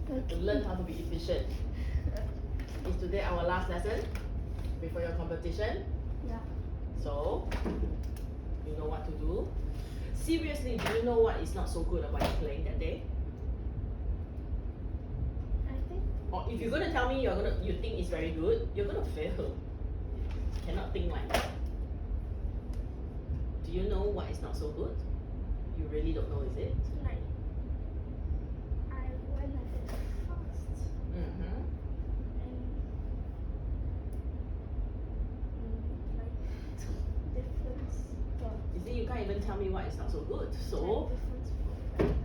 To learn how to be efficient. Is today our last lesson before your competition? Yeah. So, you know what to do. Seriously, do you know what is not so good about you playing that day? I think. Or if you're gonna tell me you think it's very good, you're gonna fail. Cannot think like that. Do you know what is not so good? You really don't know, is it? Like, I went a bit fast. Mm-hmm. And like difference. You see, you can't even tell me what is not so good. So, Difference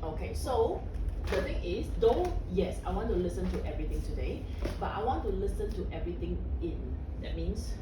okay, so the thing is, yes, I want to listen to everything today, but I want to listen to everything that means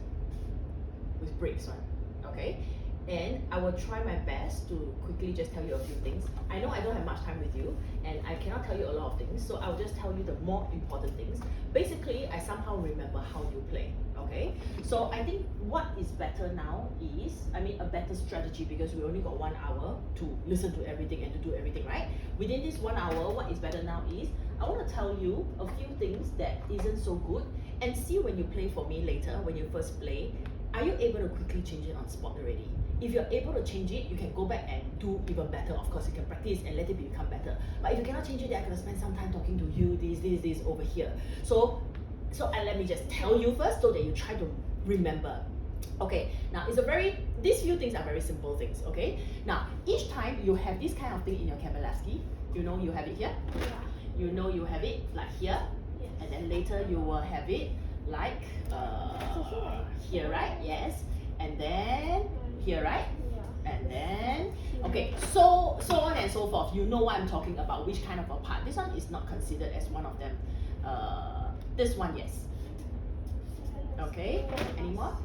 with breaks, one. Okay? And I will try my best to quickly just tell you a few things. I know I don't have much time with you, and I cannot tell you a lot of things, so I'll just tell you the more important things. Basically, I somehow remember how you play, okay? So I think what is better now is, a better strategy, because we only got 1 hour to listen to everything and to do everything, right? Within this 1 hour, what is better now is, I want to tell you a few things that isn't so good, and see when you play for me later, when you first play, are you able to quickly change it on spot already? If you're able to change it, you can go back and do even better. Of course, you can practice and let it become better. But if you cannot change it, then I'm gonna spend some time talking to you, this over here. So let me just tell you first so that you try to remember. Okay, now these few things are very simple things, okay? Now, each time you have this kind of thing in your Kabalevsky, you know you have it here? Yeah. You know you have it like here? Yes. And then later you will have it like here, right? Yes. And then here, right? Yeah. And then, okay, so on and so forth. You know what I'm talking about, which kind of a part. This one is not considered as one of them. This one, yes. Okay, any more?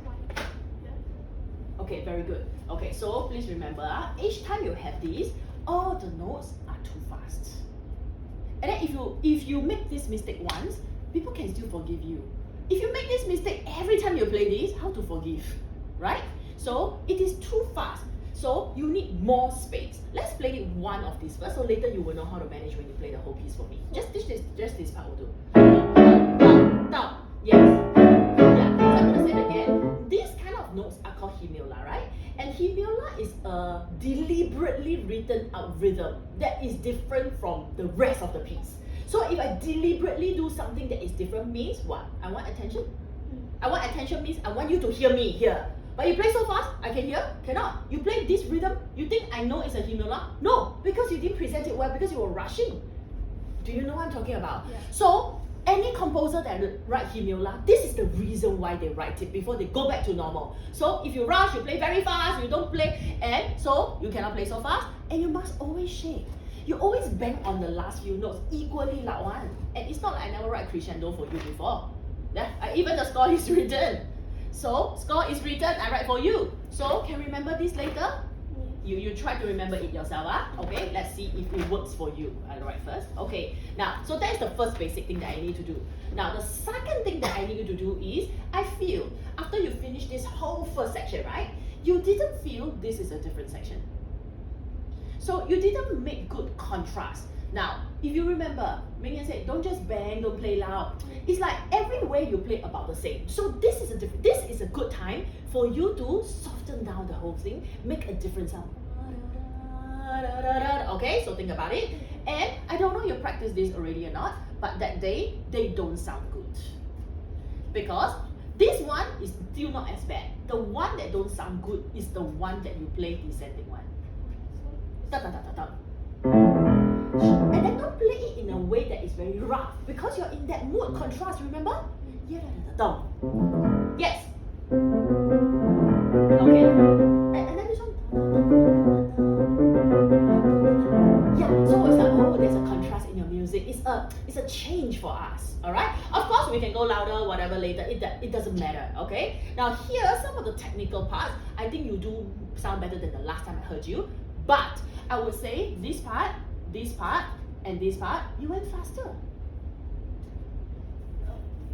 Okay, very good. Okay, so please remember, each time you have these, all the notes are too fast. And then if you make this mistake once, people can still forgive you. If you make this mistake every time you play this, how to forgive, right? So it is too fast. So you need more space. Let's play one of these first, so later you will know how to manage when you play the whole piece for me. Just this part will do. Down. Yes. Yeah. So I'm gonna say it again. These kind of notes are called hemula, right? And hemula is a deliberately written out rhythm that is different from the rest of the piece. So if I deliberately do something that is different, means what? I want attention. I want attention means I want you to hear me here. But you play so fast, I can hear? Cannot. You play this rhythm, you think I know it's a hemula? No, because you didn't present it well, because you were rushing. Do you know what I'm talking about? Yeah. So any composer that write hemula, this is the reason why they write it before they go back to normal. So if you rush, you play very fast, you don't play, and so you cannot play so fast, and you must always shake. You always bang on the last few notes equally loud one. And it's not like I never write crescendo for you before. Yeah, even the score is written. So score is written, I write for you. So can remember this later? You try to remember it yourself, okay? Let's see if it works for you. I'll write first. Okay, now, so that's the first basic thing that I need to do. Now, the second thing that I need you to do is, I feel, after you finish this whole first section, right? You didn't feel this is a different section. So you didn't make good contrast. Now, if you remember, Mingyan said, don't just bang, don't play loud. It's like everywhere you play about the same. So this is a good time for you to soften down the whole thing, make a different sound. Okay, so think about it. And I don't know you practiced this already or not, but that day, they don't sound good. Because this one is still not as bad. The one that don't sound good is the one that you play descending one. And then don't play it in a way that is very rough, because you're in that mood contrast, remember? Yes. Okay. And then this one. Yeah, so it's like, oh, there's a contrast in your music. It's a change for us, alright? Of course, we can go louder, whatever later, it doesn't matter, okay? Now here, some of the technical parts, I think you do sound better than the last time I heard you, but I would say this part, and this part, you went faster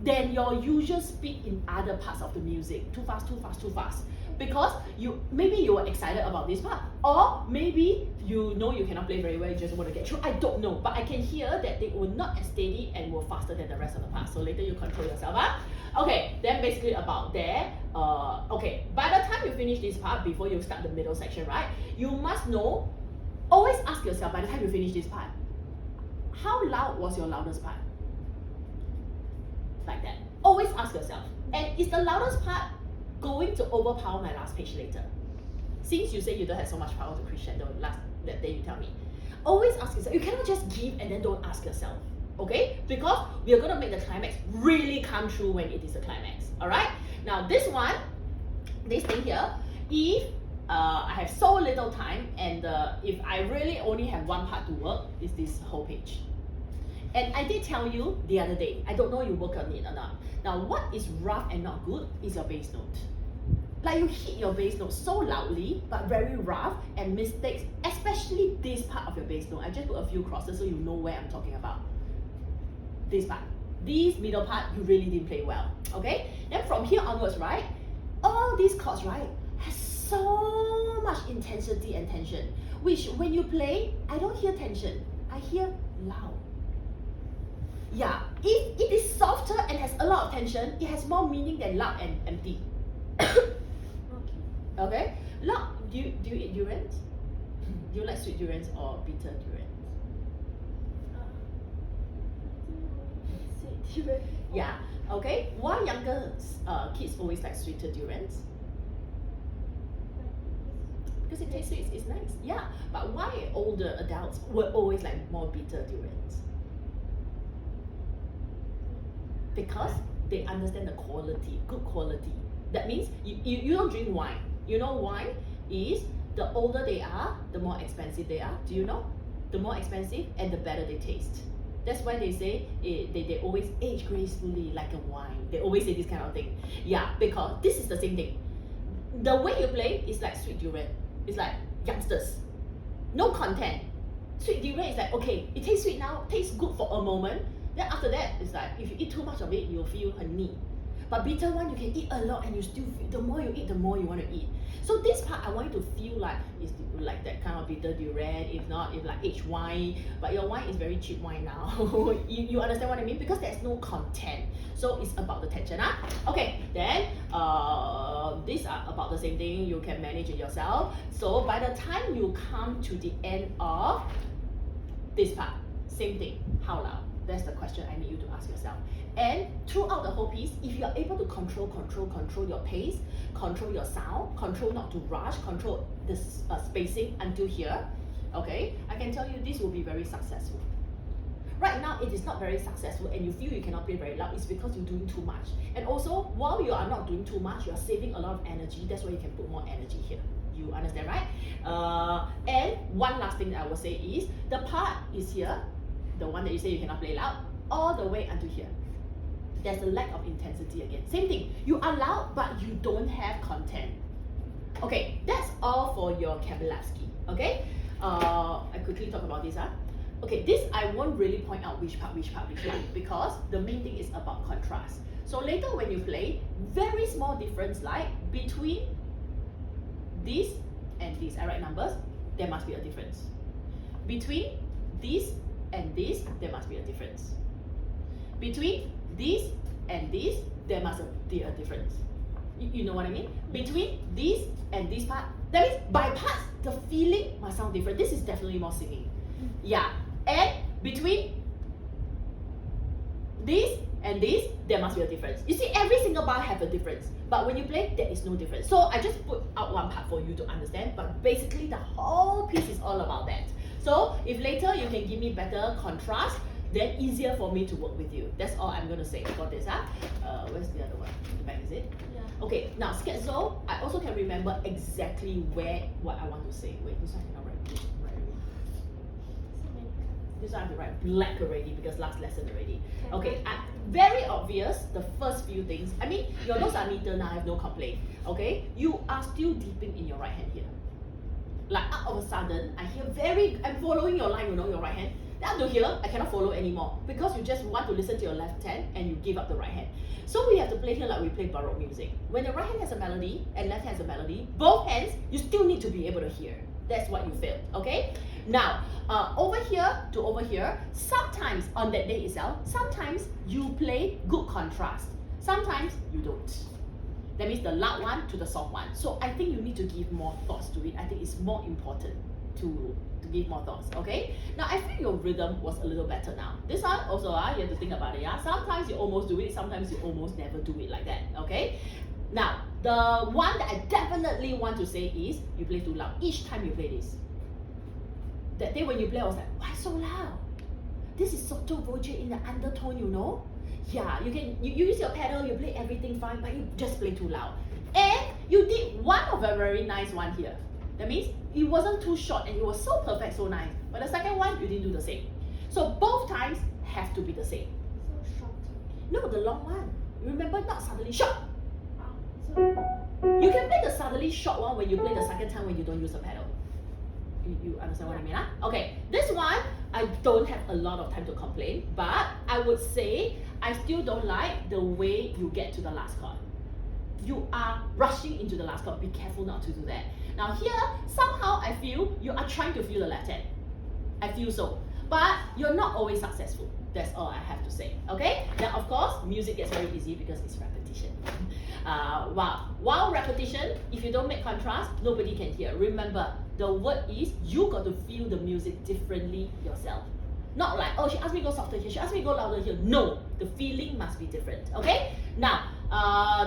than your usual speed in other parts of the music. Too fast. Because maybe you were excited about this part, or maybe you know you cannot play very well, you just want to get through. I don't know, but I can hear that they were not as steady and were faster than the rest of the part. So later you control yourself. Okay, then basically about there. Okay, by the time you finish this part, before you start the middle section, right? You must know. Always ask yourself by the time you finish this part, how loud was your loudest part? Like that. Always ask yourself. And is the loudest part going to overpower my last page later? Since you say you don't have so much power to crescendo that day you tell me. Always ask yourself. You cannot just give and then don't ask yourself. Okay? Because we are going to make the climax really come true when it is the climax. Alright? Now this one, this thing here, if I have so little time and if I really only have one part to work, is this whole page. And I did tell you the other day, I don't know you work on it or not. Now what is rough and not good is your bass note. Like you hit your bass note so loudly but very rough, and mistakes, especially this part of your bass note. I just put a few crosses so you know where I'm talking about. This part. This middle part, you really didn't play well. Okay? Then from here onwards, right? All these chords, right, has so much intensity and tension. Which when you play, I don't hear tension. I hear loud. Yeah, if it is softer and has a lot of tension, it has more meaning than loud and empty. Okay? Loud, do you eat durians? Do you like sweet durians or bitter durians? Sweet durian. Yeah, okay. Why younger kids always like sweeter durians? Because it tastes sweet, it's nice. Yeah, but why older adults will always like more bitter durians? Because they understand the quality, good quality. That means you don't drink wine. You know wine is the older they are, the more expensive they are. Do you know? The more expensive and the better they taste. That's why they say they always age gracefully like a wine. They always say this kind of thing. Yeah, because this is the same thing. The way you play is like sweet durian. It's like youngsters. No content. Sweet durian is like, okay, it tastes sweet now, tastes good for a moment. Then after that, it's like, if you eat too much of it, you'll feel 很腻. But bitter one, you can eat a lot and you still feel, the more you eat, the more you want to eat. So this part, I want you to feel like it's like that kind of bitter durian, if not, if like aged wine. But your wine is very cheap wine now. you understand what I mean? Because there's no content. So it's about the tension. Okay, then these are about the same thing. You can manage it yourself. So by the time you come to the end of this part, same thing. How loud? That's the question I need you to ask yourself. And throughout the whole piece, if you are able to control your pace, control your sound, control not to rush, control the spacing until here, okay, I can tell you this will be very successful. Right now, it is not very successful and you feel you cannot play very loud. It's because you're doing too much. And also, while you are not doing too much, you are saving a lot of energy. That's why you can put more energy here. You understand, right? And one last thing that I will say is, the part is here, the one that you say you cannot play loud, all the way until here. There's a lack of intensity again. Same thing, you are loud, but you don't have content. Okay, that's all for your Kabelavsky, okay? I quickly talk about this. Okay, this I won't really point out which part, because the main thing is about contrast. So later when you play, very small difference like between this and this, I write numbers, there must be a difference. Between this and this, there must be a difference. Between this and this, there must be a difference. You know what I mean? Between this and this part, that means by parts, the feeling must sound different. This is definitely more singing. Yeah. And between this and this, there must be a difference. You see, every single bar have a difference. But when you play, there is no difference. So I just put out one part for you to understand. But basically, the whole piece is all about that. So if later you can give me better contrast, then easier for me to work with you. That's all I'm going to say for this. Where's the other one? The back, is it? Yeah. Okay, now schizo, I also can remember exactly what I want to say. Wait, this one I cannot write blue. This one I have to write black already because last lesson already. Okay, very obvious, the first few things. I mean, your notes are neater now, I have no complaint. Okay, you are still deeping in your right hand here. Like out of a sudden, I hear I'm following your line, you know, your right hand. Down to here, I cannot follow anymore because you just want to listen to your left hand and you give up the right hand. So we have to play here like we play Baroque music. When the right hand has a melody and left hand has a melody, both hands, you still need to be able to hear. That's what you failed, okay? Now, over here to over here, sometimes on that day itself, sometimes you play good contrast. Sometimes you don't. That means the loud one to the soft one. So I think you need to give more thoughts to it. I think it's more important to give more thoughts, okay? Now I feel your rhythm was a little better now. This one also, you have to think about it, yeah? Sometimes you almost do it, sometimes you almost never do it like that, okay? Now, the one that I definitely want to say is, you play too loud each time you play this. That day when you play, I was like, why so loud? This is sotto voce in the undertone, you know? Yeah, you use your pedal, you play everything fine, but you just play too loud. And you did one of a very nice one here. That means it wasn't too short and it was so perfect, so nice. But the second one, you didn't do the same. So both times have to be the same. So short. No, the long one. Remember, not suddenly short. So You can play the suddenly short one when you play the second time when you don't use a pedal. You understand what I mean? Huh? Okay, this one, I don't have a lot of time to complain, but I would say I still don't like the way you get to the last chord. You are rushing into the last chord. Be careful not to do that. Now here, somehow I feel you are trying to feel the left hand. I feel so. But you're not always successful. That's all I have to say. Okay? Now of course, music gets very easy because it's repetition. While repetition, if you don't make contrast, nobody can hear. Remember, the word is you got to feel the music differently yourself. Not like, oh, she asked me to go softer here, she asked me to go louder here. No, the feeling must be different. Okay? Now,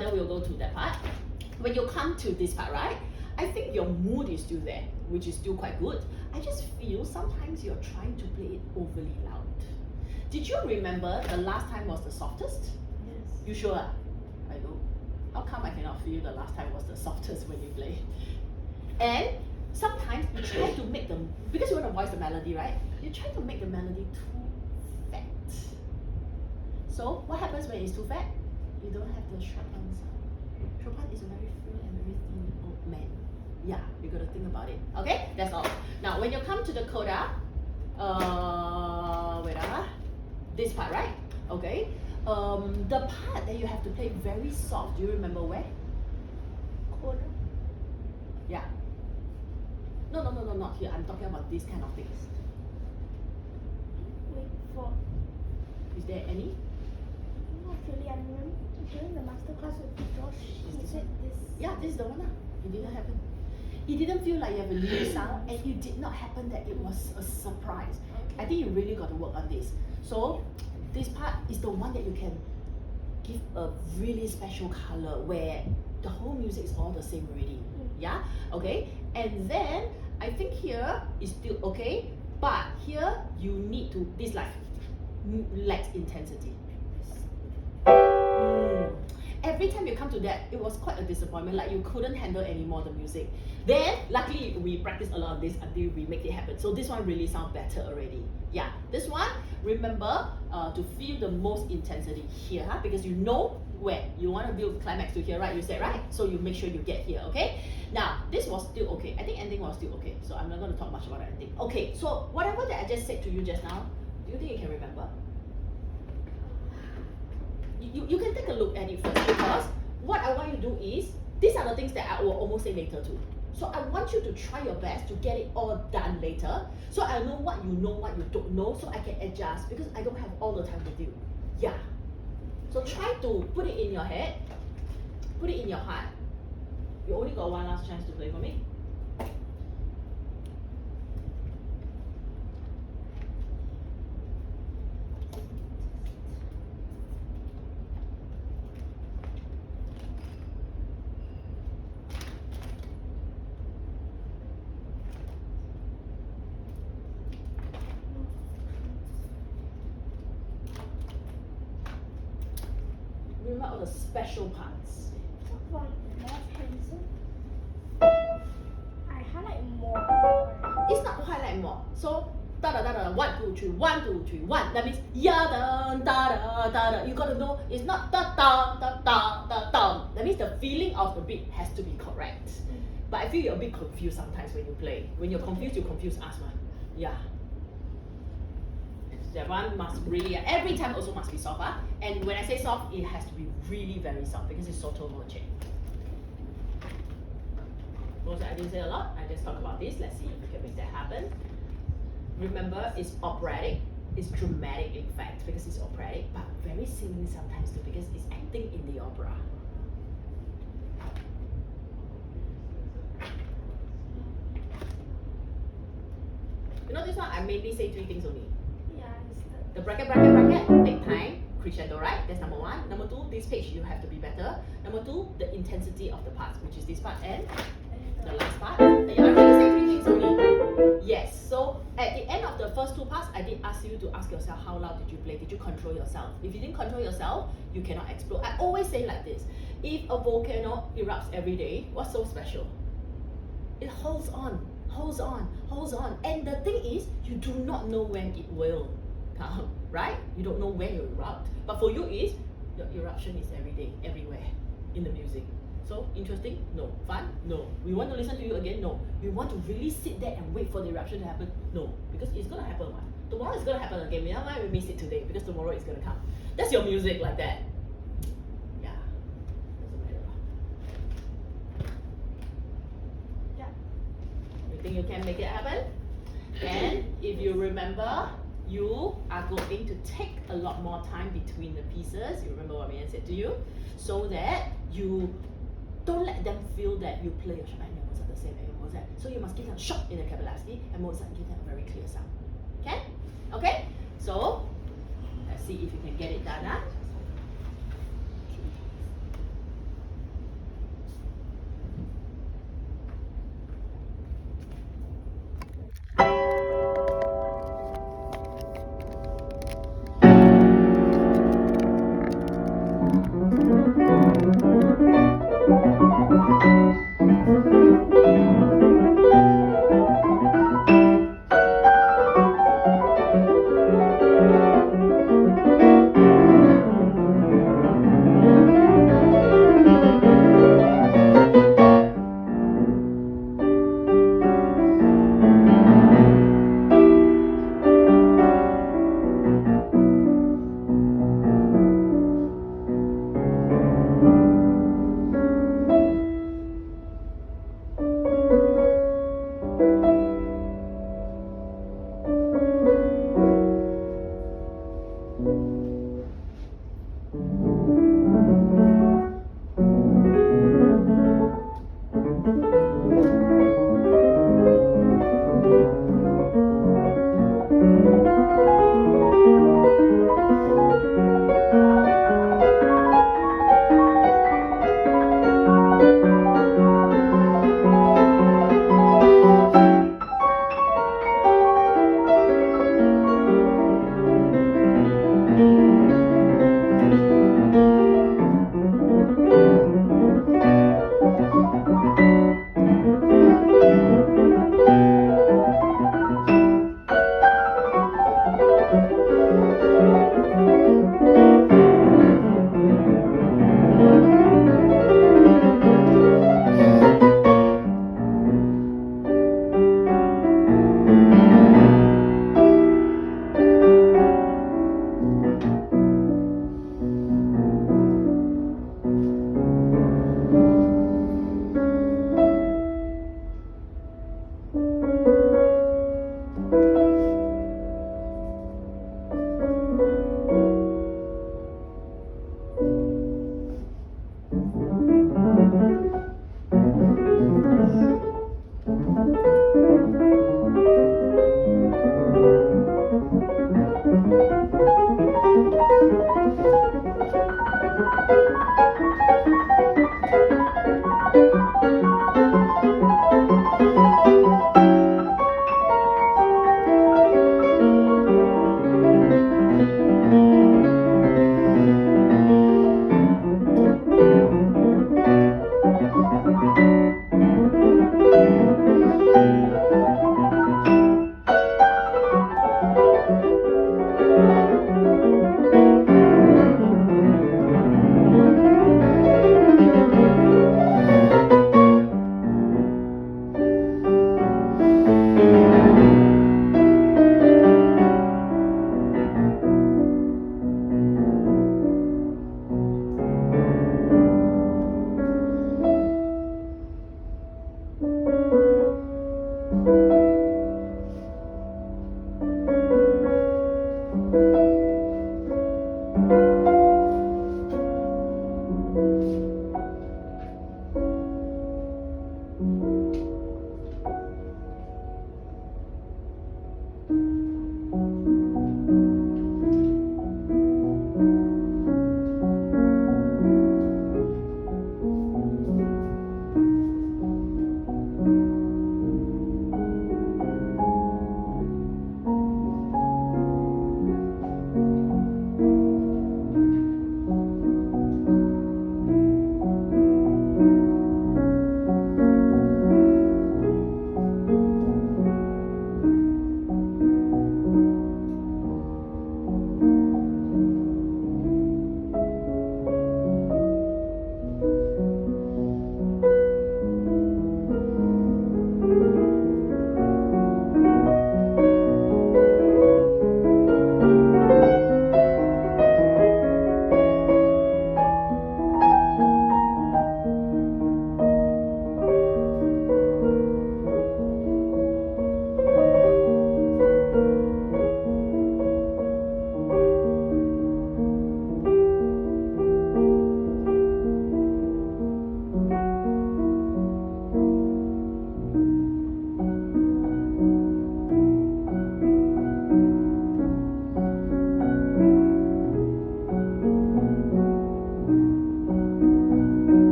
then we'll go to that part. When you come to this part, right? I think your mood is still there, which is still quite good. I just feel sometimes you're trying to play it overly loud. Did you remember the last time was the softest? yes. You sure? I do. How come I cannot feel the last time was the softest when you play? And sometimes you try to make them, because you want to voice the melody, right? You try to make the melody too fat. So what happens when it's too fat? You don't have the Chopin sound. Chopin is a very free and very thin old man. Yeah, you got to think about it. Okay, that's all. Now when you come to the coda, this part, right? Okay. The part that you have to play very soft. Do you remember where? Quarter. Yeah. No, not here. I'm talking about these kind of things. Wait for. Is there any? Not really. I remember during the masterclass with Josh, he said this. Yeah, this is the one. It didn't happen. It didn't feel like you have a new sound, and it did not happen that it was a surprise. I think you really got to work on this. So this part is the one that you can give a really special color where the whole music is all the same already. Yeah? Okay? And then I think here is still okay, but here you need to, this like lacks intensity. Every time you come to that, it was quite a disappointment, like you couldn't handle anymore the music. Then, luckily, we practiced a lot of this until we make it happen. So this one really sounds better already. Yeah, this one, remember to feel the most intensity here, huh? Because you know where you want to build climax to here, right? You said, right? So you make sure you get here, okay? Now, this was still okay. I think ending was still okay. So I'm not going to talk much about ending. Okay, so whatever that I just said to you just now, do you think you can remember? You can take a look at it first, because what I want you to do is, these are the things that I will almost say later too. So I want you to try your best to get it all done later, so I know what you don't know, so I can adjust, because I don't have all the time with you. Yeah. So try to put it in your head, put it in your heart. You only got one last chance to play for me. Remember all the special parts. Talk about left hand. I highlight more. It's not highlight more. So da da da da 1 2 3 1 2 3 1. That means ya da da da da. You gotta know it's not da da da da da da. That means the feeling of the beat has to be correct. But I feel you're a bit confused sometimes when you play. When you're confused, you confuse us, man. Yeah. That one must really, every time also must be soft. And when I say soft, it has to be really very soft because it's sotto voce. Also, I didn't say a lot, I just talk about this. Let's see if we can make that happen. Remember, it's operatic, it's dramatic in fact because it's operatic, but very singing sometimes too because it's acting in the opera. You know this one, I mainly say 3 things only. Yeah, I understand. The bracket, take time, crescendo, right? That's number 1. Number 2, this page you have to be better. Number 2, the intensity of the parts, which is this part and the last part. I really say 3 things only. Yes, so at the end of the first 2 parts, I did ask you to ask yourself how loud did you play? Did you control yourself? If you didn't control yourself, you cannot explode. I always say like this, if a volcano erupts every day, what's so special? It holds on. And the thing is, you do not know when it will come, right? You don't know when you erupt. But for you is, your eruption is every day, everywhere, in the music. So, interesting? No. Fun? No. We want to listen to you again? No. We want to really sit there and wait for the eruption to happen? No. Because it's going to happen. Tomorrow it's going to happen again. We don't mind we miss it today because tomorrow it's going to come. That's your music like that. Yeah. Doesn't matter. Yeah. You think you can make it happen? And if you remember, you are going to take a lot more time between the pieces. You remember what Mian said to you? So that you don't let them feel that you play your Chopin and Mozart the same as Mozart. So you must give them a shock in the capillary and Mozart give them a very clear sound. Okay? Okay? So let's see if you can get it done.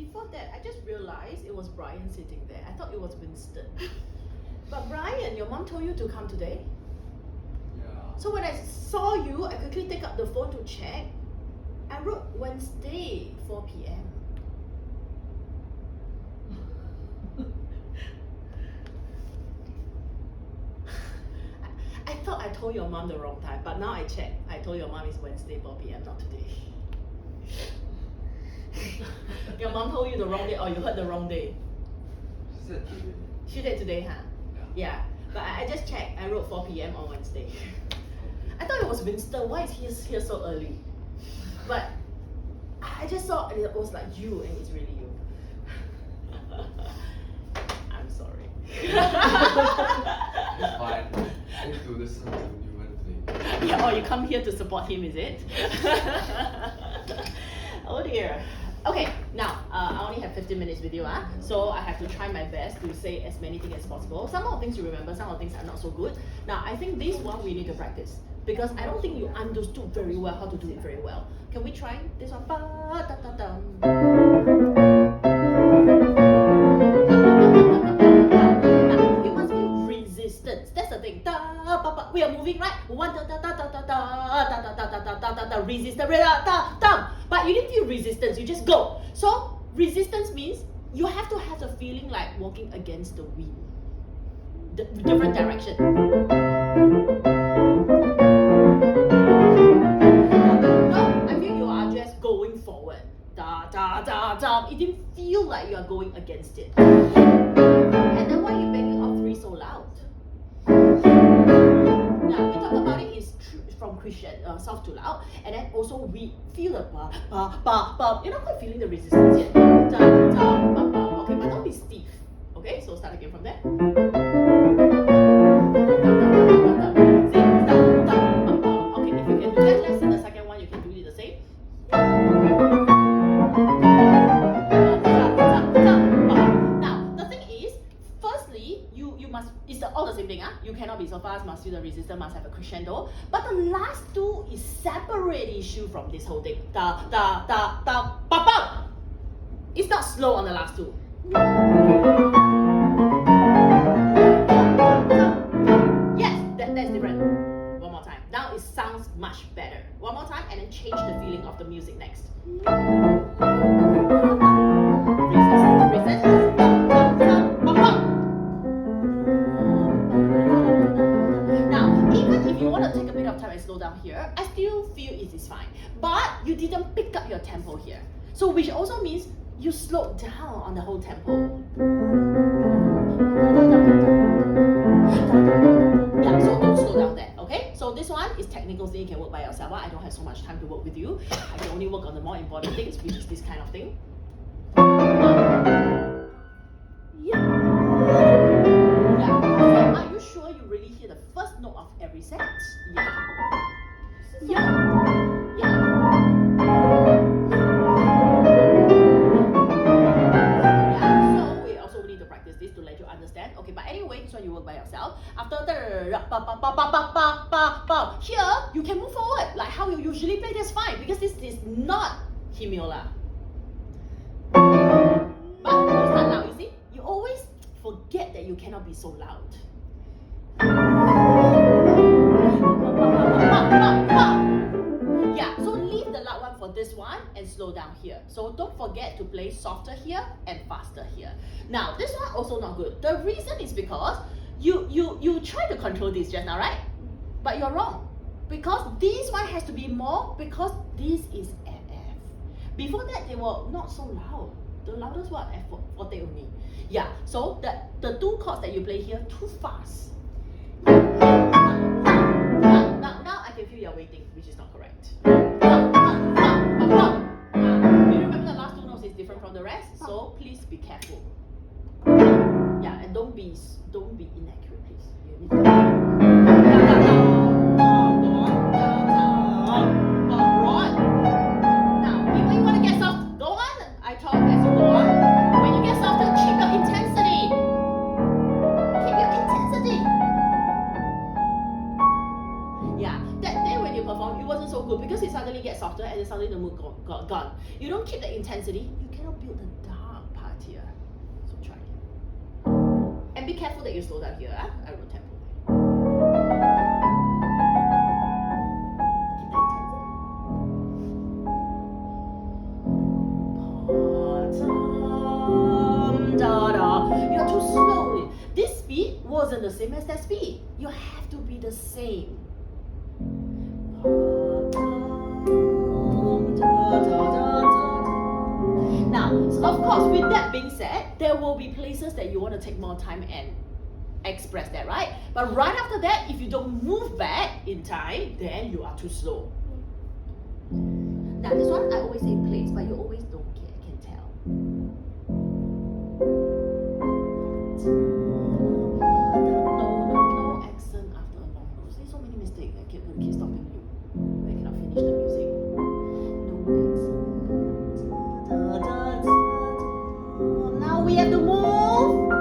before that, I just realized it was Brian sitting there. I thought it was Winston. But Brian, your mom told you to come today? Yeah. So when I saw you, I quickly take up the phone to check. I wrote Wednesday, 4 p.m. I thought I told your mom the wrong time, but now I checked. I told your mom it's Wednesday, 4 p.m., not today. Your mom told you the wrong day, or you heard the wrong day? She said today. She did today, huh? Yeah. Yeah. But I just checked. I wrote 4 p.m. on Wednesday. I thought it was Winston. Why is he here so early? But I just saw it was like you, and it's really you. I'm sorry. It's fine. I need to listen to you Wednesday. Yeah, or you come here to support him, is it? Oh dear. Okay, now I only have 15 minutes with you, so I have to try my best to say as many things as possible. Some of the things you remember, some of the things are not so good. Now I think this one we need to practice because I don't think you understood very well how to do it very well. Can we try this one? You must feel resistance. That's the thing. We are moving, right? One resistance. But you didn't feel resistance. You just go. So resistance means you have to have the feeling like walking against the wind. The different direction. No, I feel you are just going forward. It didn't feel like you are going against it. And then why are you banging all three so loud? Now we talk about it is from Christian, soft to loud, and then also we feel the ba. You're not quite feeling the resistance yet. Okay, but don't be stiff. Okay, so start again from there. Okay, if you can do that, let's see the second one. You can do it the same. Now the thing is, firstly, you must. It's all the same thing. You cannot be so fast. Must feel the resistance. Must have a crescendo. But the last two is separate issue from this whole thing. It's not slow on the last two. Yes, that's different. One more time. Now it sounds much better. One more time, and then change the feeling of the music next. Resist. Now, even if you want to take a bit of time and slow down here, I still feel it is fine. But you didn't pick up your tempo here. So which also means you slowed down on the whole tempo. Yeah, so don't slow down there, okay? So this one is technical thing you can work by yourself. I don't have so much time to work with you. I can only work on the more important things, which is this kind of thing. Yeah. So are you sure you really hear the first note of every set? Yeah. So we also need to practice this to let you understand. Okay, but anyway, this one you work by yourself. After here, you can move forward like how you usually play. That's fine because this is not hemiola. But it's not loud. You see, you always forget that you cannot be so loud. Yeah, so leave the loud one for this one and slow down here. So don't forget to play softer here and faster here. Now, this one also not good. The reason is because you try to control this just now, right? But you're wrong. Because this one has to be more because this is FF. Before that, they were not so loud. The loudest one F forte only. Yeah, so the two chords that you play here too fast. Now I can feel you're waiting, which is not correct. You remember the last two notes is different from the rest, so please be careful. Yeah, and don't be inaccurate, please. You need to Now, if you want to get soft, go on. I talk as you go on. When you get softer, keep your intensity. Keep your intensity. Yeah, that day when perform, it wasn't so good because it suddenly gets softer and then suddenly the mood gone. You don't keep the intensity, you cannot cannot build the dark part here. So try. And be careful that you slow down here. I wrote tempo. Keep the intensity. Da da. You're too slow. This speed wasn't the same as that speed. You have to be the same. Now, of course, with that being said, there will be places that you want to take more time and express that, right? But right after that, if you don't move back in time, then you are too slow. Now, this one I always say in place, but you always don't care, I can tell. No accent after a long pause. There's so many mistakes that keep stopping you. I cannot finish the music. No accent. Now we have to move.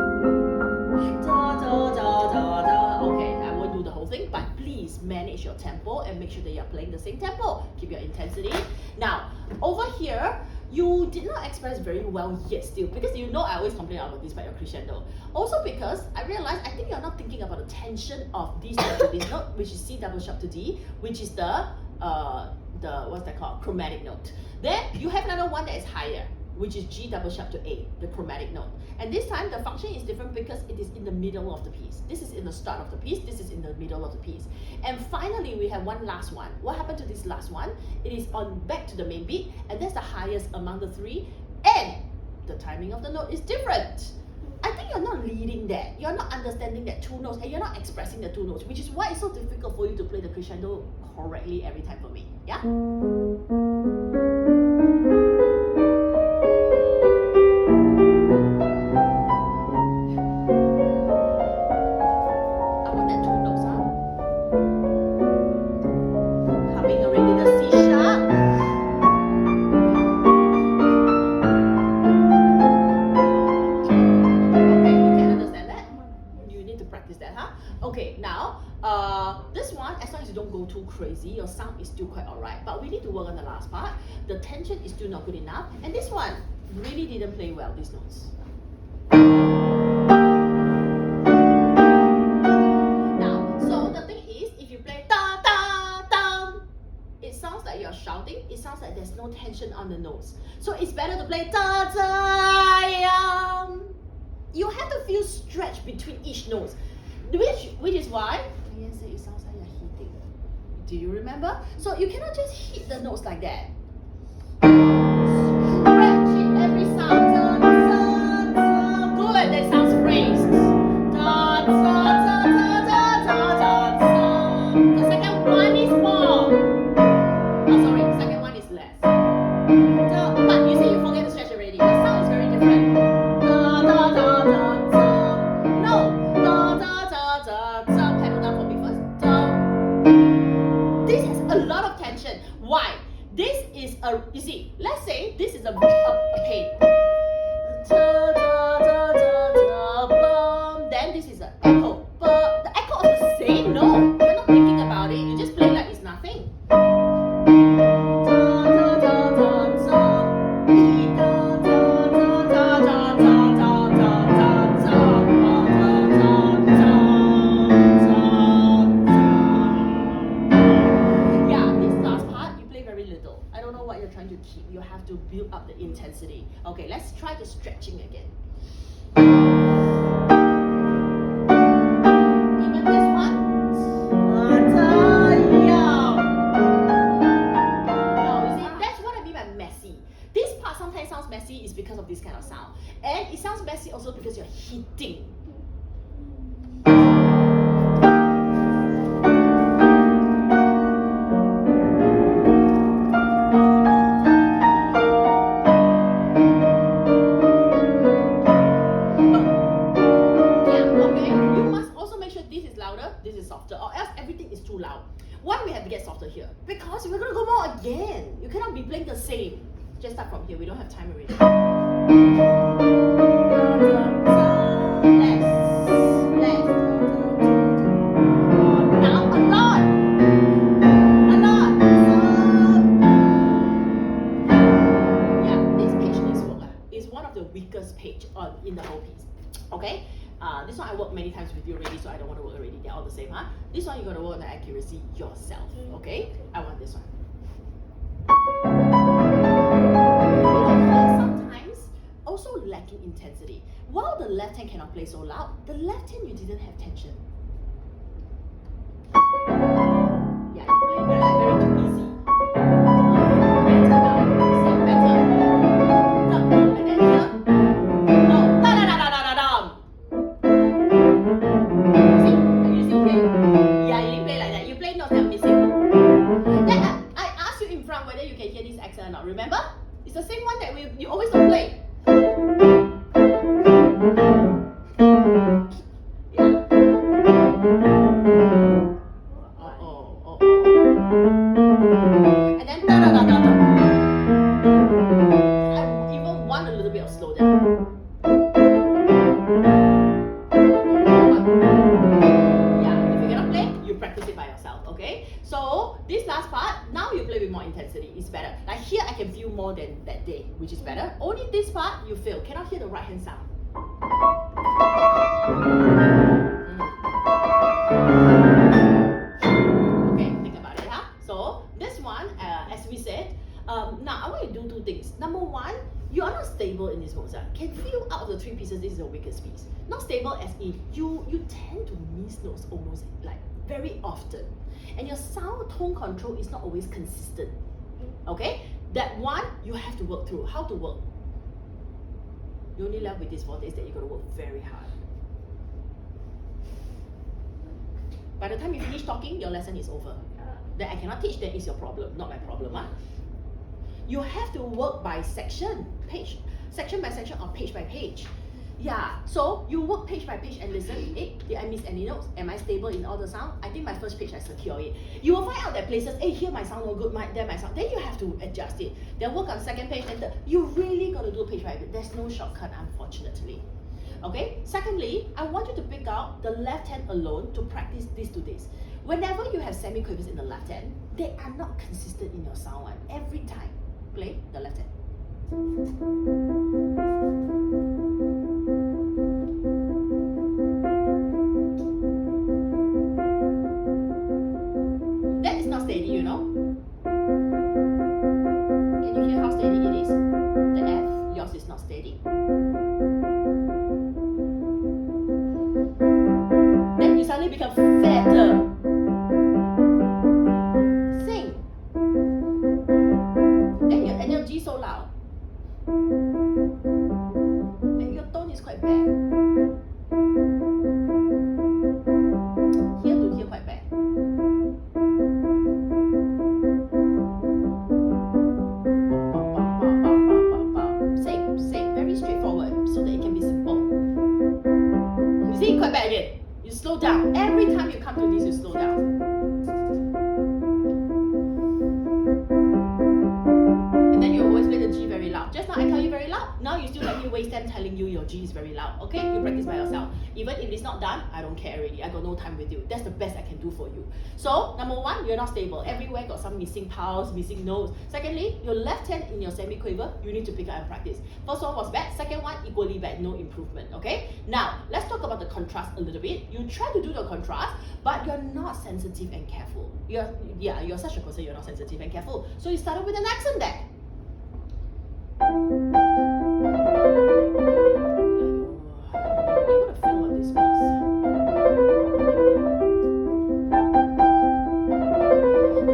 Okay, I won't do the whole thing, but please manage your tempo and make sure that you're playing the same tempo. Keep your intensity. Now, over here, you did not express very well yet still, because you know I always complain about this by your crescendo. Also because I realized I think you're not thinking about the tension of this note to this note, which is C double sharp to D, which is the what's that called? Chromatic note. Then you have another one that is higher, which is G double sharp to A, the chromatic note. And this time the function is different because it is in the middle of the piece. This is in the start of the piece, this is in the middle of the piece. And finally we have one last one. What happened to this last one? It is on back to the main beat, and that's the highest among the three, and the timing of the note is different. I think you're not leading that. You're not understanding that two notes, and you're not expressing the two notes, which is why it's so difficult for you to play the crescendo correctly every time for me. Yeah? Crazy, your sound is still quite alright, but we need to work on the last part. The tension is still not good enough, and this one really didn't play well, these notes. Now, so the thing is, if you play da da da, it sounds like you're shouting, it sounds like there's no tension on the notes. So it's better to play da da. You have to feel stretch between each note, which is why Ian said it sounds like you're hitting. Do you remember? So you cannot just hit the notes like that. Stretch it every sound. Da, da, da. Good, that sounds phrased. Da, da, da, da, da, da, da. The second one is more. Oh, sorry, the second one is less. Da, but you see, you forget to stretch already. The sound is very different. Da, da, da, da, da. No. Da, da, da, da, da. Pedal down for me first. Da. This has a lot of tension. Why? This is a, you see, let's say this is a pain. Da, da, da, da, da, bum. Then this is an echo. But the echo of the same note. You're not thinking about it. You just play like it's nothing. Da, da, da, da, da. E, da, da, da, da, da, da, da, da, da, I don't know what you're trying to keep. You have to build up the intensity. Okay, let's try the stretching again. Even this one. No, you see, that's what I mean by messy. This part sometimes sounds messy is because of this kind of sound. And it sounds messy also because you're hitting. This is softer, or else everything is too loud. Why we have to get softer here? Because we're gonna go more again. You cannot be playing the same. Just start from here. We don't have time already. Less. Now a lot. Yeah, this pitch needs work. weakest page in the whole piece. Okay? This one I worked many times with you already, so I don't want to work already. They're all the same, huh? This one you gotta work on the accuracy yourself. Okay? I want this one. Sometimes also lacking intensity. While the left hand cannot play so loud, the left hand you didn't have tension. Yeah, you play very too easy. Better now. See, better. And then here. No. Da da da da da da da. See? Are you still playing? Yeah, you didn't play like that. You play notes that are missing. Then I asked you in front whether you can hear this accent or not. Remember? It's the same one that you always don't play. And then da da da da da. I even want a little bit of slow down. Yeah, if you cannot play, you practice it by yourself, okay? So this last part, now you play with more intensity, it's better. Like here I can feel more than that day, which is better. Only this part you feel, cannot hear the right hand sound. Okay, think about it, huh? So this one, as we said, now I want you to do two things. Number one, you are not stable in this Mozart. Can feel out of the three pieces, this is the weakest piece. Not stable as in you tend to miss notes almost like very often. And your sound tone control is not always consistent. Okay? That one you have to work through. How to work? You only left with these 4 days that you're gonna work very hard. By the time you finish talking, your lesson is over. That I cannot teach, that is your problem, not my problem. Huh? You have to work by section by section or page by page. Yeah, so you work page by page and listen. Hey, did I miss any notes? Am I stable in all the sound? I think my first page I secure it. You will find out that places, hey, here my sound no good, there my sound. Then you have to adjust it. Then work on second page, and you really got to do page by page. There's no shortcut, unfortunately. Okay. Secondly, I want you to pick out the left hand alone to practice these 2 days. Whenever you have semiquavers in the left hand, they are not consistent in your sound one. Every time, play the left hand. That is not steady, you know. Can you hear how steady it is? The F, yours is not steady. Then you suddenly become fatter. Sing. Then your energy so loud. Then your tone is quite bad. Here to here quite bad. Sing, very straightforward so that it can be simple. You see, quite bad again. You slow down. Every time you come to this, you slow down. And then you always play the G very loud. Just now I tell you very loud. Now you still let me waste time telling you your G is very loud. Okay? You practice by yourself. Even if it's not done, I don't care already. I got no time with you. That's the best I can do for you. So, number one, you're not stable. Everywhere got some missing pulse, missing notes. Secondly, your left hand in your semiquaver, you need to pick up and practice. First one was bad. Second one, equally bad. No improvement. Okay? Now, let's talk about the contrast a little bit. You try to do the contrast, but you're not sensitive and careful. You're such a person, you're not sensitive and careful. So you started with an accent there. You gotta feel on this piece.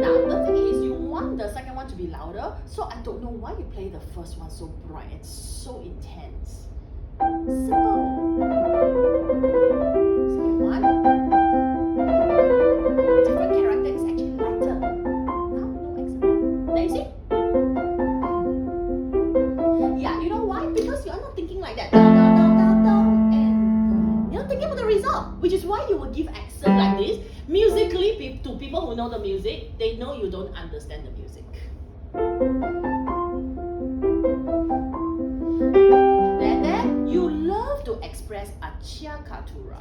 Now the thing is, you want the second one to be louder, so I don't know why you play the first one so bright and so intense. Simple. Second one. Different character is actually lighter. Now no accent. Now you see? Yeah, you know why? Because you're not thinking like that. And you're thinking about the result, which is why you will give accent like this. Musically, to people who know the music, they know you don't understand the music. Then you love to express acciacatura.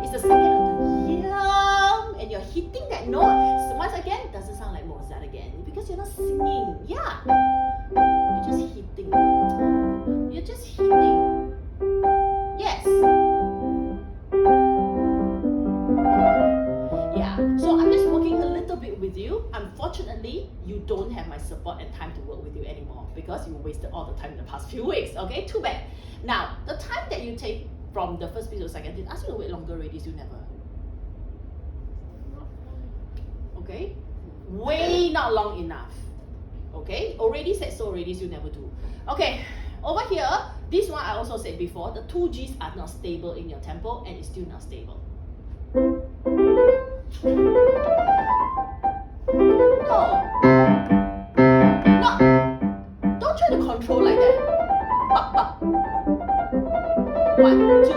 It's the second of the yum, and you're hitting that note. So once again, doesn't sound like Mozart again because you're not singing. Yeah, you're just hitting. because you wasted all the time in the past few weeks. Okay, too bad. Now, the time that you take from the first piece to the second, did I ask you to wait longer already? Still never. Okay, way not long enough. Okay, already said so already, still never do. Okay, over here, this one I also said before, the 2 G's are not stable in your tempo and it's still not stable. No, don't try to control like that. Bop, bop. 1, 2, 3,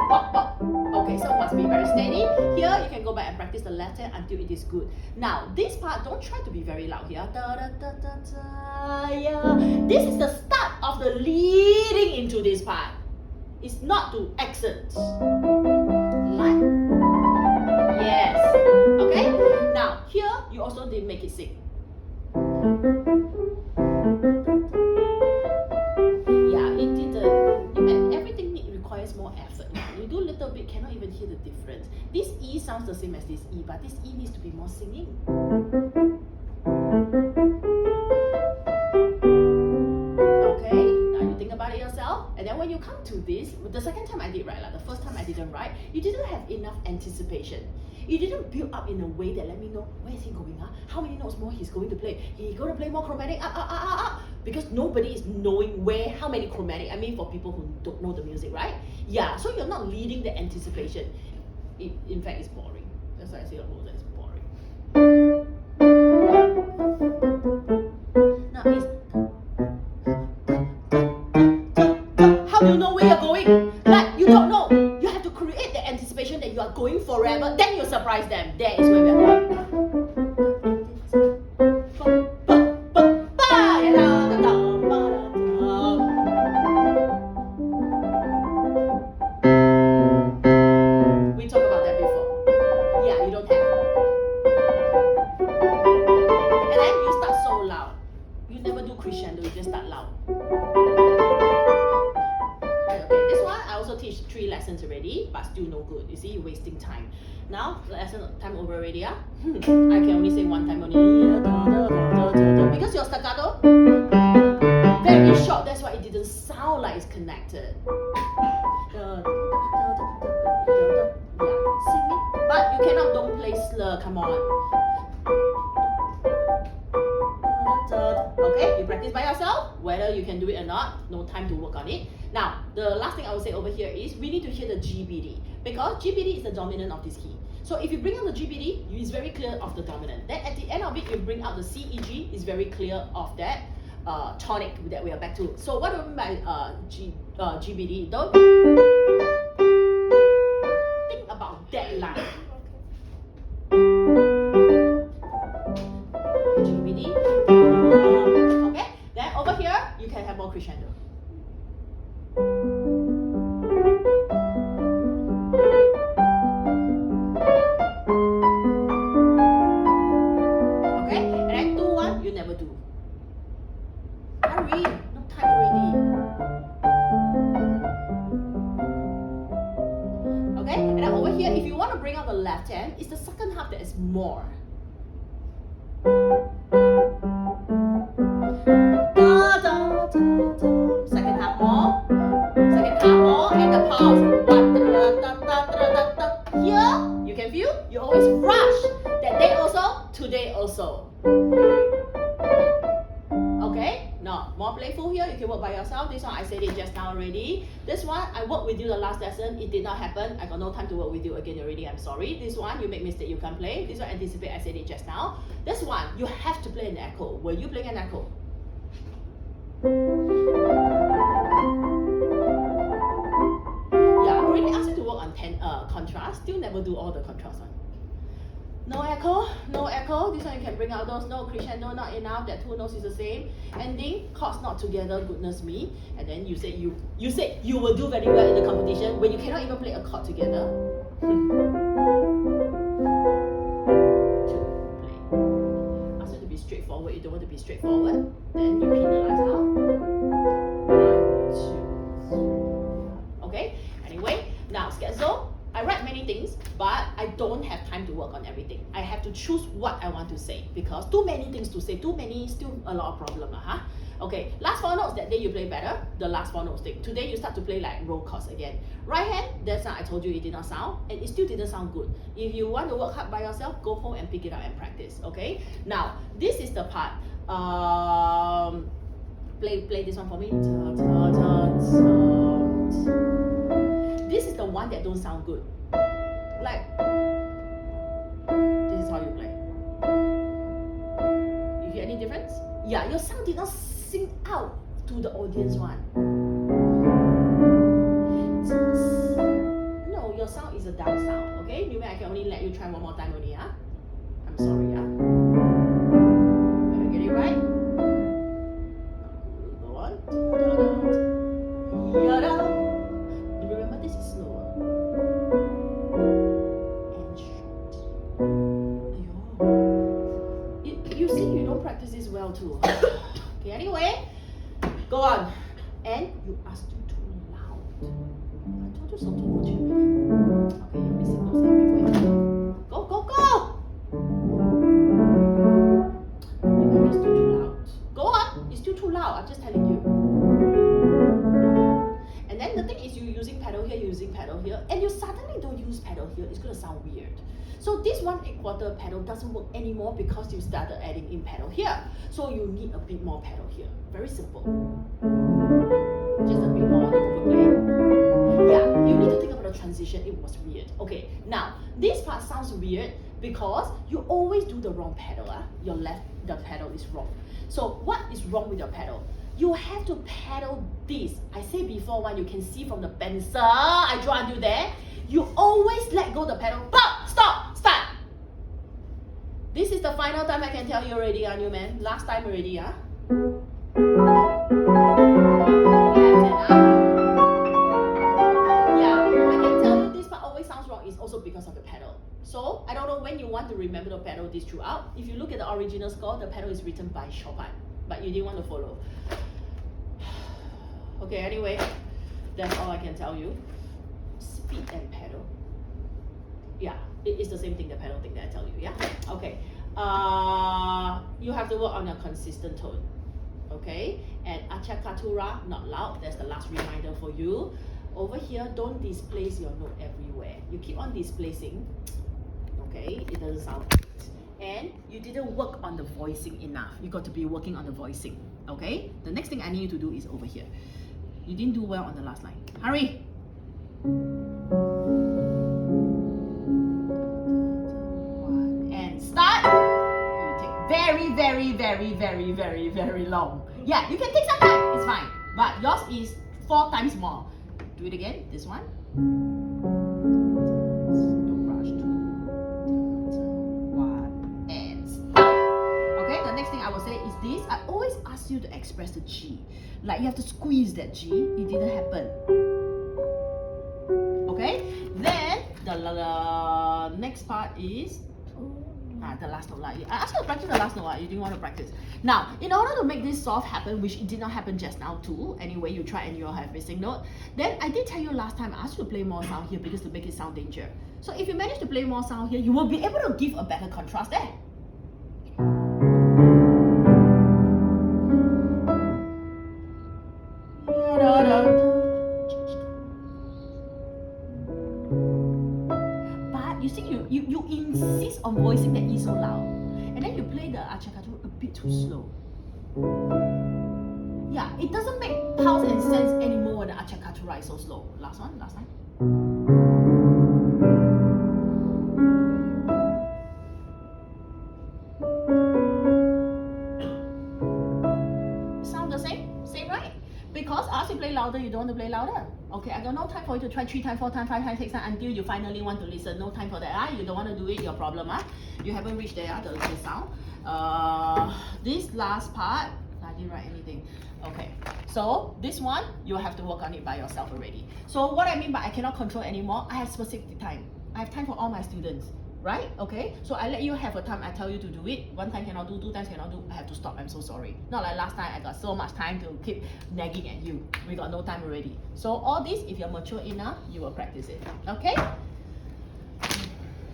bop, bop. Okay, so must be very steady. Here, you can go back and practice the left hand until it is good. Now, this part, don't try to be very loud here. Da, da, da, da, da, yeah. This is the start of the leading into this part. It's not to accent. Like, yes. Okay? Now, here, you also didn't make it sing. Yeah, it didn't. Everything requires more effort. You do a little bit, cannot even hear the difference. This E sounds the same as this E, but this E needs to be more singing. Okay, now you think about it yourself, and then when you come to this, the second time I did right, like the first time I didn't write, you didn't have enough anticipation. You didn't build up in a way that let me know where is he going, huh? How many notes more he's going to play? He's going to play more chromatic, because nobody is knowing where, how many chromatic. I mean, for people who don't know the music, right? Yeah, so you're not leading the anticipation. In fact, it's boring. That's why I say Mozart is boring. Now it's how do you know where you're going? Like, you don't know. You have to create the anticipation that you are going forever. Then you surprise them. There is where we are going. We talked about that before. Yeah, you don't have. And then you start so loud. You never do crescendo, you just start loud. Okay, this one I also teach 3 lessons already, but still no good. You see, you're wasting time. Now, lesson time over already, I can only say 1 time only. Because your staccato, very short, that's why it didn't sound like it's connected. Yeah, sing it. But you cannot don't play slur, come on. Okay, you practice by yourself, whether you can do it or not, no time to work on it. Now, the last thing I will say over here is we need to hear the GBD, because GBD is the dominant of this key. So if you bring out the GBD, it's very clear of the dominant. Then at the end of it, you bring out the CEG, it's very clear of that tonic that we are back to. So what do I mean by GBD? Don't think about that line. GBD. Okay, then over here, you can have more crescendo. Okay, and then 2-1, you never do. Hurry, no time already. Okay, and then over here, if you want to bring out the left hand, it's the second half that is more. Second half more, and the pause. Here, you can feel, you always rush. That day also, today also. Okay, now more playful here, you can work by yourself. This one I said it just now already. This one, I worked with you the last lesson, it did not happen. I got no time to work with you again already, I'm sorry. This one, you make mistake, you can't play. This one, anticipate, I said it just now. This one, you have to play an echo. Were you playing an echo? Yeah, I already asked you to work on contrast, still never do all the contrast one. No echo, no echo. This one you can bring out those, no crescendo, not enough, that 2 notes is the same. Ending, chords not together, goodness me. And then you said you will do very well in the competition when you cannot even play a chord together. Ask you to be straightforward, you don't want to be straightforward, then you penalize how? 1, 2, 3. Okay, anyway, now scherzo. I write many things, but I don't have time to work on everything. I have to choose what I want to say because too many things to say, too many, still a lot of problem. Okay, last 4 notes, that day you play better, the last 4 notes stick. Today you start to play like roll chords again. Right hand, that's how I told you it did not sound, and it still didn't sound good. If you want to work hard by yourself, go home and pick it up and practice, okay? Now, this is the part. Play this one for me. This is the one that don't sound good. Like, this is how you play. You hear any difference? Yeah, your sound did not sing out to the audience one. No, your sound is a down sound, okay? Maybe I can only let you try one more time only, huh? I'm sorry, huh? Better get it right. Go on. Remember, this is slower. And short. You see, you don't practice this well too. Okay, anyway, go on. And you are still too loud. I told you so too much already. Okay, you're missing notes everywhere. Go, go, go! Maybe you're still too loud. Go on, it's still too loud. I'm just telling you. And then the thing is, you're using pedal here, you're using pedal here, and you suddenly don't use pedal here. It's gonna sound weird. So this 1/8 pedal doesn't work anymore because you started adding in pedal here. So you need a bit more pedal here. Very simple. Just a bit more on the overplay. Yeah, you need to think about the transition. It was weird. Okay, now this part sounds weird because you always do the wrong pedal. Your left, the pedal is wrong. So what is wrong with your pedal? You have to pedal this. I say before one, you can see from the pencil, I draw until there. You always let go the pedal. Pop, stop, start. This is the final time I can tell you already, new man. Last time already, huh? Yeah, I can tell you this part always sounds wrong. It's also because of the pedal. So I don't know when you want to remember the pedal this throughout. If you look at the original score, the pedal is written by Chopin, but you didn't want to follow. Okay, anyway, that's all I can tell you. Speed and pedal. Yeah, it is the same thing, the pedal thing that I tell you, yeah? Okay. You have to work on a consistent tone. Okay? And acciaccatura, not loud. That's the last reminder for you. Over here, don't displace your note everywhere. You keep on displacing. Okay? It doesn't sound right. And you didn't work on the voicing enough. You got to be working on the voicing. Okay? The next thing I need you to do is over here. You didn't do well on the last line. Hurry! And start. You take very long. Yeah, you can take some time. It's fine. But yours is 4 times more. Do it again. This one. Don't rush. 2, 1, and stop. Okay. The next thing I will say is this. I always ask you to express the G. Like you have to squeeze that G. It didn't happen. Okay, then the next part is the last note. I asked you to practice the last note. You didn't want to practice. Now, in order to make this soft happen, which it did not happen just now too, anyway, you try and you'll have missing note. Then I did tell you last time, I asked you to play more sound here because to make it sound danger. So if you manage to play more sound here, you will be able to give a better contrast there. You see, you insist on voicing that E so loud, and then you play the acciaccatura a bit too slow. Yeah, it doesn't make pulse and sense anymore when the acciaccatura is so slow. Last one, last time. Sound the same? Same, right? Because I asked you to play louder, you don't want to play louder. Okay, I got no time for you to try 3 times, 4 times, 5 times, 6 times until you finally want to listen. No time for that. You don't want to do it, your problem. You haven't reached there, the sound. This last part, I didn't write anything. Okay, so this one, you have to work on it by yourself already. So what I mean by I cannot control anymore, I have specific time. I have time for all my students. Right? Okay? So I let you have a time, I tell you to do it. 1 time cannot do, 2 times cannot do, I have to stop. I'm so sorry. Not like last time, I got so much time to keep nagging at you. We got no time already. So all this, if you're mature enough, you will practice it. Okay?